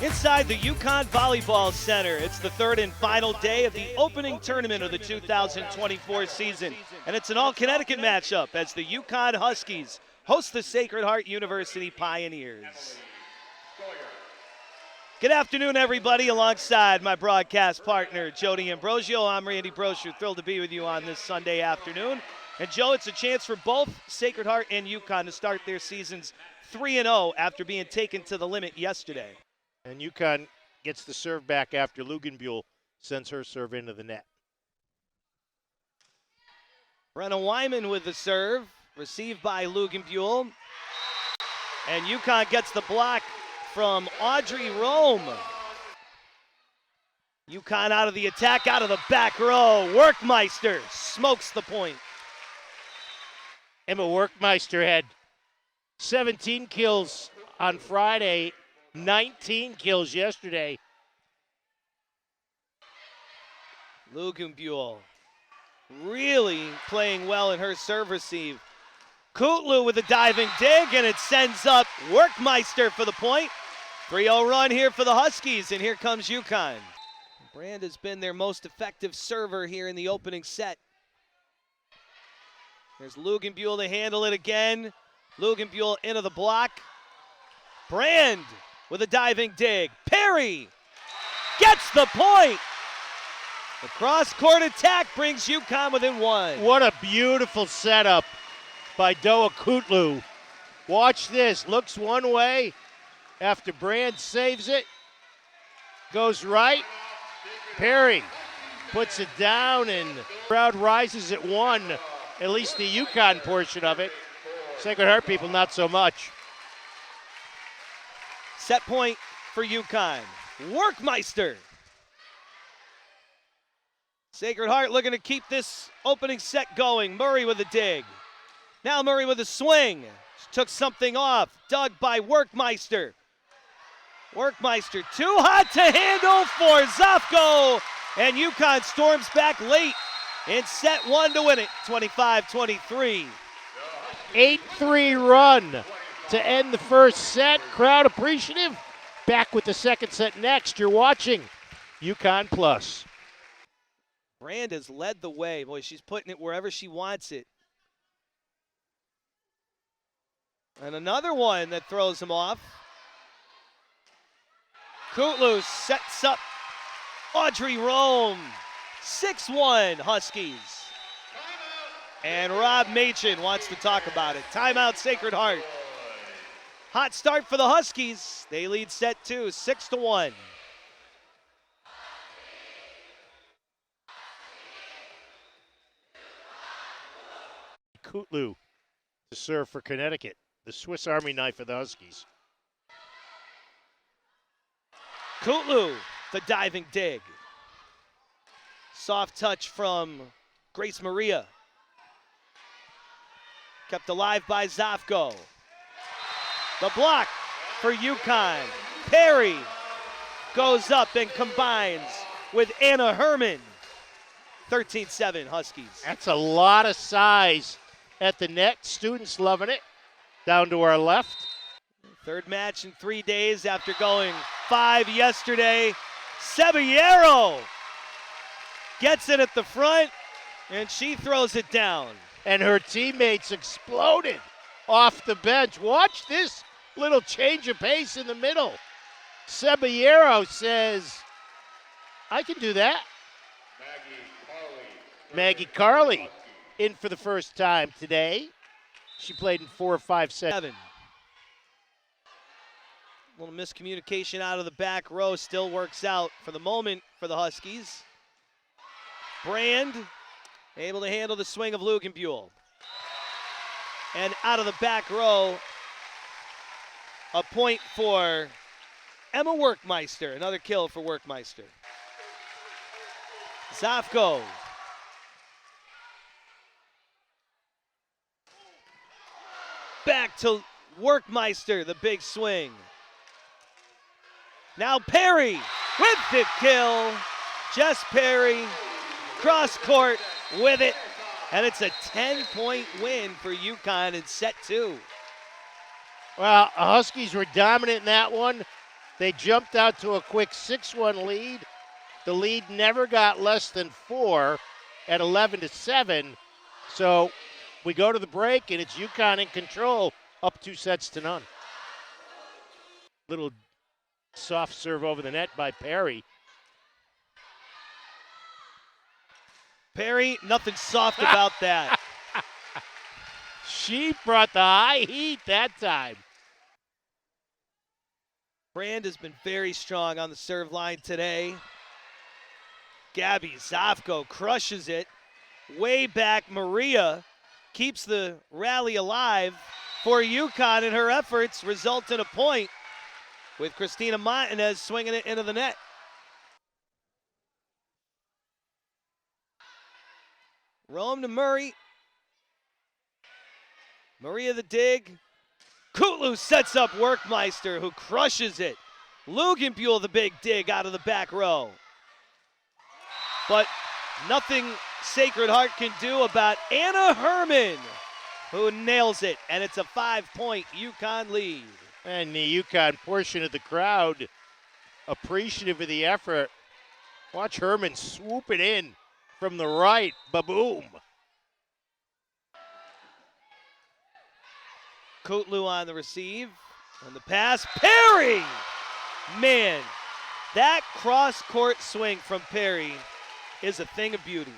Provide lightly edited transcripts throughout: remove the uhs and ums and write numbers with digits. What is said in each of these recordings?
Inside the UConn Volleyball Center, it's the third and final day of the opening tournament of the 2024 season. And it's an all-Connecticut matchup as the UConn Huskies host the Sacred Heart University Pioneers. Good afternoon, everybody. Alongside my broadcast partner, Jody Ambrosio, I'm Randy Brosher. Thrilled to be with you on this Sunday afternoon. And Joe, it's a chance for both Sacred Heart and UConn to start their seasons 3-0 after being taken to the limit yesterday. And UConn gets the serve back after Lugenbuehl sends her serve into the net. Brenna Wyman with the serve, received by Lugenbuehl. And UConn gets the block from Audrey Rome. UConn out of the attack, out of the back row. Workmeister smokes the point. Emma Workmeister had 17 kills on Friday, 19 kills yesterday. Lugenbuehl really playing well in her serve receive. Kutlu with a diving dig, and it sends up Workmeister for the point. 3-0 run here for the Huskies, and here comes UConn. Brand has been their most effective server here in the opening set. There's Lugenbuehl to handle it again. Lugenbuehl into the block. Brand with a diving dig. Perry gets the point. The cross-court attack brings UConn within one. What a beautiful setup by Doa Kutlu. Watch this. Looks one way after Brand saves it. Goes right. Perry puts it down, and the crowd rises at one. At least the UConn portion of it. Sacred Heart people, not so much. Set point for UConn. Workmeister. Sacred Heart looking to keep this opening set going. Murray with a dig. Now Murray with a swing. Took something off. Dug by Workmeister. Workmeister too hot to handle for Zofko. And UConn storms back late in set one to win it, 25-23. 8-3 run to end the first set. Crowd appreciative. Back with the second set next. You're watching UConn Plus. Brand has led the way. Boy, she's putting it wherever she wants it. And another one that throws him off. Kutlu sets up Audrey Rome. 6-1 Huskies. And Rob Machin wants to talk about it. Timeout Sacred Heart. Hot start for the Huskies. They lead set two, 6-1. Kutlu to serve for Connecticut. The Swiss Army knife of the Huskies. Kutlu, the diving dig. Soft touch from Grace Maria. Kept alive by Zofko. The block for UConn. Perry goes up and combines with Anna Herman. 13-7 Huskies. That's a lot of size at the net. Students loving it. Down to our left. Third match in 3 days after going 5 yesterday. Seballero gets it at the front, and she throws it down. And her teammates exploded off the bench. Watch this little change of pace in the middle. Seballero says, I can do that. Maggie Carley in for the first time today. She played in 4 or 5 sets. 7. Little miscommunication out of the back row still works out for the moment for the Huskies. Brand able to handle the swing of Lugenbuehl. And out of the back row, a point for Emma Workmeister. Another kill for Workmeister. Zofko. Back to Workmeister, the big swing. Now Perry with the kill. Jess Perry, cross court with it. And it's a 10-point win for UConn in set two. Well, the Huskies were dominant in that one. They jumped out to a quick 6-1 lead. The lead never got less than 4 at 11-7. So we go to the break, and it's UConn in control, up 2-0. Little soft serve over the net by Perry. Perry, nothing soft about that. She brought the high heat that time. Brand has been very strong on the serve line today. Gabby Zofko crushes it. Way back, Maria keeps the rally alive for UConn, and her efforts result in a point with Christina Montanez swinging it into the net. Rome to Murray. Maria the dig. Kutlu sets up Workmeister, who crushes it. Lugenbuehl the big dig out of the back row. But nothing Sacred Heart can do about Anna Herman, who nails it, and it's a 5-point UConn lead. And the UConn portion of the crowd appreciative of the effort. Watch Herman swoop it in from the right. Ba-boom. Kutlu on the receive. On the pass, Perry! Man, that cross-court swing from Perry is a thing of beauty.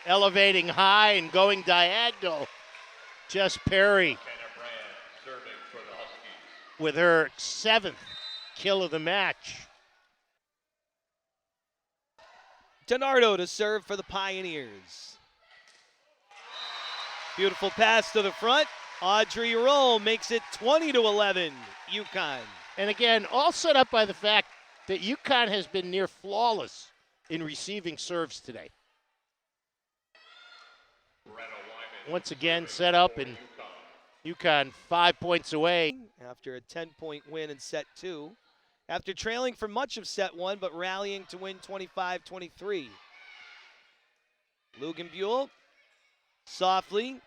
Elevating high and going diagonal. Just Perry with her 7th kill of the match. DiNardo to serve for the Pioneers. Beautiful pass to the front. Audrey Rome makes it 20-11, UConn. And again, all set up by the fact that UConn has been near flawless in receiving serves today. Once again, set up, and UConn 5 points away. After a 10-point win in set 2. After trailing for much of set 1, but rallying to win 25-23. Lugenbuehl, softly.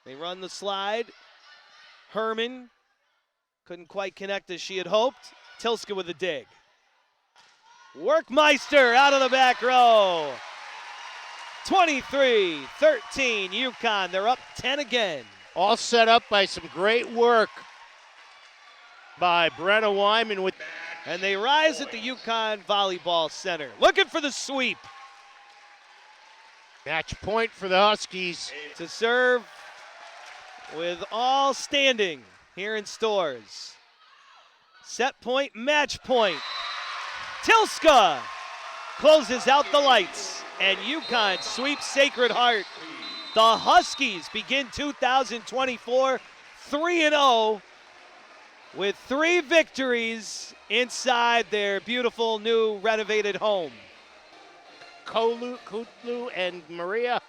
They run the slide. Herman couldn't quite connect as she had hoped. Tilska with a dig. Workmeister out of the back row. 23-13 UConn. They're up 10 again. All set up by some great work by Brenna Wyman. And they rise at the UConn Volleyball Center. Looking for the sweep. Match point for the Huskies. To serve with all standing here in Stores. Set point, match point. Tilska closes out the lights, and UConn sweeps Sacred Heart. The Huskies begin 2024 3-0 with 3 victories inside their beautiful new renovated home. Kutlu and Maria.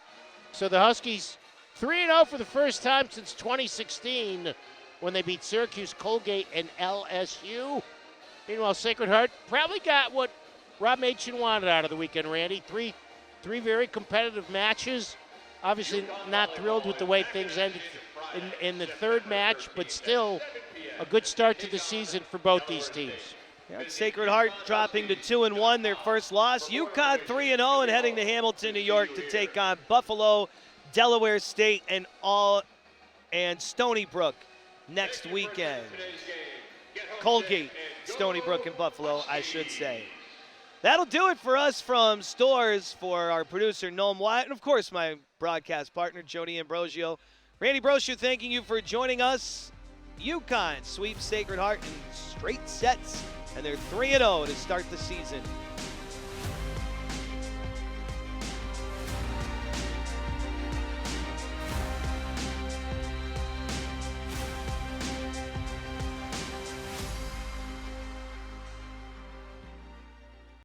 So the Huskies 3-0 for the first time since 2016 when they beat Syracuse, Colgate, and LSU. Meanwhile, Sacred Heart probably got what Rob Machin wanted out of the weekend, Randy. Three very competitive matches. Obviously not thrilled with the way things ended in the third match, but still a good start to the season for both these teams. Yeah, Sacred Heart dropping to 2-1, their first loss. UConn 3-0 and heading to Hamilton, New York to take on Buffalo, Delaware State, and Stony Brook next weekend. Colgate, Stony Brook, and Buffalo, I should say. That'll do it for us from Stores. For our producer, Noam Wyatt, and of course my broadcast partner, Jody Ambrosio. Randy Brochu, thanking you for joining us. UConn sweeps Sacred Heart in straight sets, and they're 3-0 to start the season.